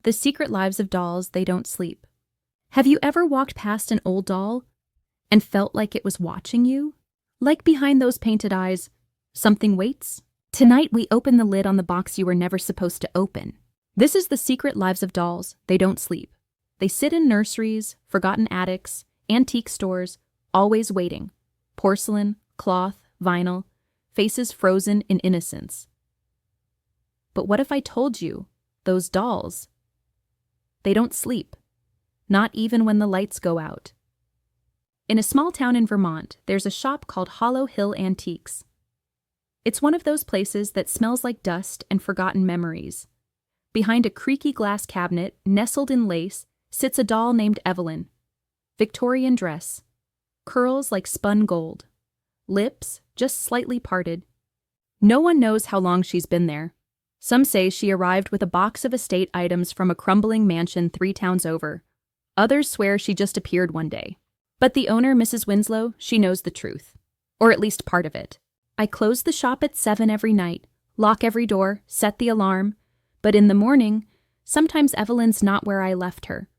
The Secret Lives of Dolls They Don't Sleep. Have you ever walked past an old doll and felt like it was watching you? Like behind those painted eyes, something waits? Tonight we open the lid on the box you were never supposed to open. This is The Secret Lives of Dolls They Don't Sleep. They sit in nurseries, forgotten attics, antique stores, always waiting. Porcelain, cloth, vinyl, faces frozen in innocence. But what if I told you, those dolls, they don't sleep, not even when the lights go out. In a small town in Vermont, there's a shop called Hollow Hill Antiques. It's one of those places that smells like dust and forgotten memories. Behind a creaky glass cabinet, nestled in lace, sits a doll named Evelyn. Victorian dress, curls like spun gold, lips just slightly parted. No one knows how long she's been there. Some say she arrived with a box of estate items from a crumbling mansion 3 towns over. Others swear she just appeared one day. But the owner, Mrs. Winslow, she knows the truth. Or at least part of it. I close the shop at 7 every night, lock every door, set the alarm. But in the morning, sometimes Evelyn's not where I left her.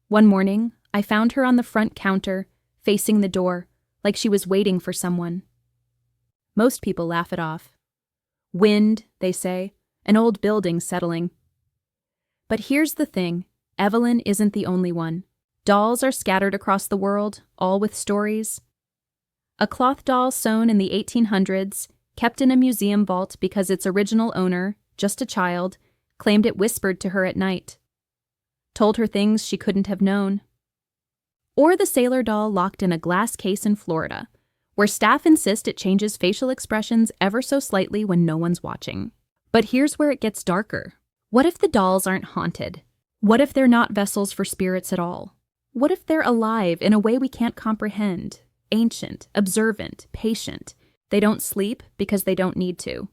One morning, I found her on the front counter, facing the door, like she was waiting for someone. Most people laugh it off. Wind, they say, an old building settling. But here's the thing, Evelyn isn't the only one. Dolls are scattered across the world, all with stories. A cloth doll sewn in the 1800s, kept in a museum vault because its original owner, just a child, claimed it whispered to her at night. Told her things she couldn't have known. Or the sailor doll locked in a glass case in Florida, where staff insist it changes facial expressions ever so slightly when no one's watching. But here's where it gets darker. What if the dolls aren't haunted? What if they're not vessels for spirits at all? What if they're alive in a way we can't comprehend? Ancient, observant, patient. They don't sleep because they don't need to.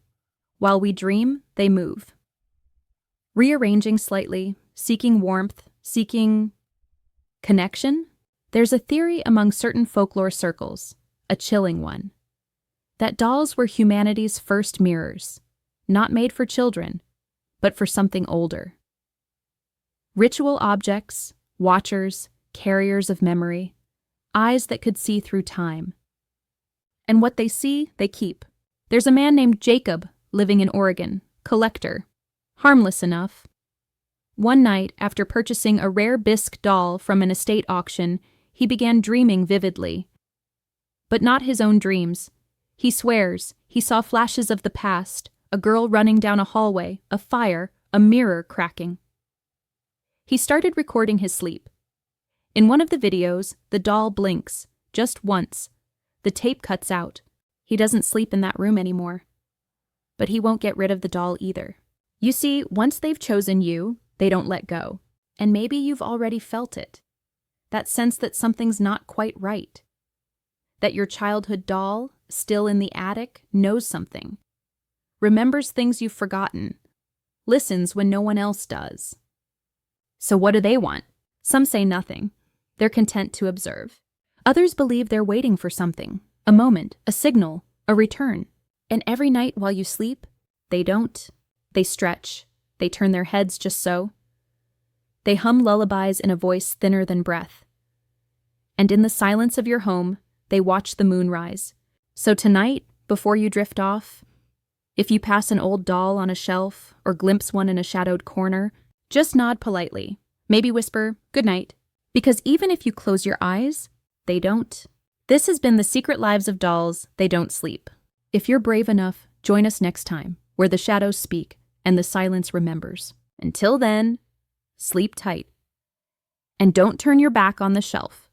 While we dream, they move. Rearranging slightly, seeking warmth, seeking connection. There's a theory among certain folklore circles, a chilling one, that dolls were humanity's first mirrors, not made for children, but for something older. Ritual objects, watchers, carriers of memory, eyes that could see through time. And what they see, they keep. There's a man named Jacob living in Oregon, collector, harmless enough. One night, after purchasing a rare bisque doll from an estate auction, he began dreaming vividly. But not his own dreams. He swears he saw flashes of the past, a girl running down a hallway, a fire, a mirror cracking. He started recording his sleep. In one of the videos, the doll blinks, just once. The tape cuts out. He doesn't sleep in that room anymore. But he won't get rid of the doll either. You see, once they've chosen you, they don't let go. And maybe you've already felt it. That sense that something's not quite right. That your childhood doll, still in the attic, knows something. Remembers things you've forgotten. Listens when no one else does. So what do they want? Some say nothing. They're content to observe. Others believe they're waiting for something, a moment, a signal, a return. And every night while you sleep, they don't. They stretch. They turn their heads just so. They hum lullabies in a voice thinner than breath. And in the silence of your home, they watch the moon rise. So tonight, before you drift off, if you pass an old doll on a shelf or glimpse one in a shadowed corner, just nod politely. Maybe whisper, "Good night." Because even if you close your eyes, they don't. This has been The Secret Lives of Dolls They Don't Sleep. If you're brave enough, join us next time, where the shadows speak and the silence remembers. Until then, sleep tight. And don't turn your back on the shelf.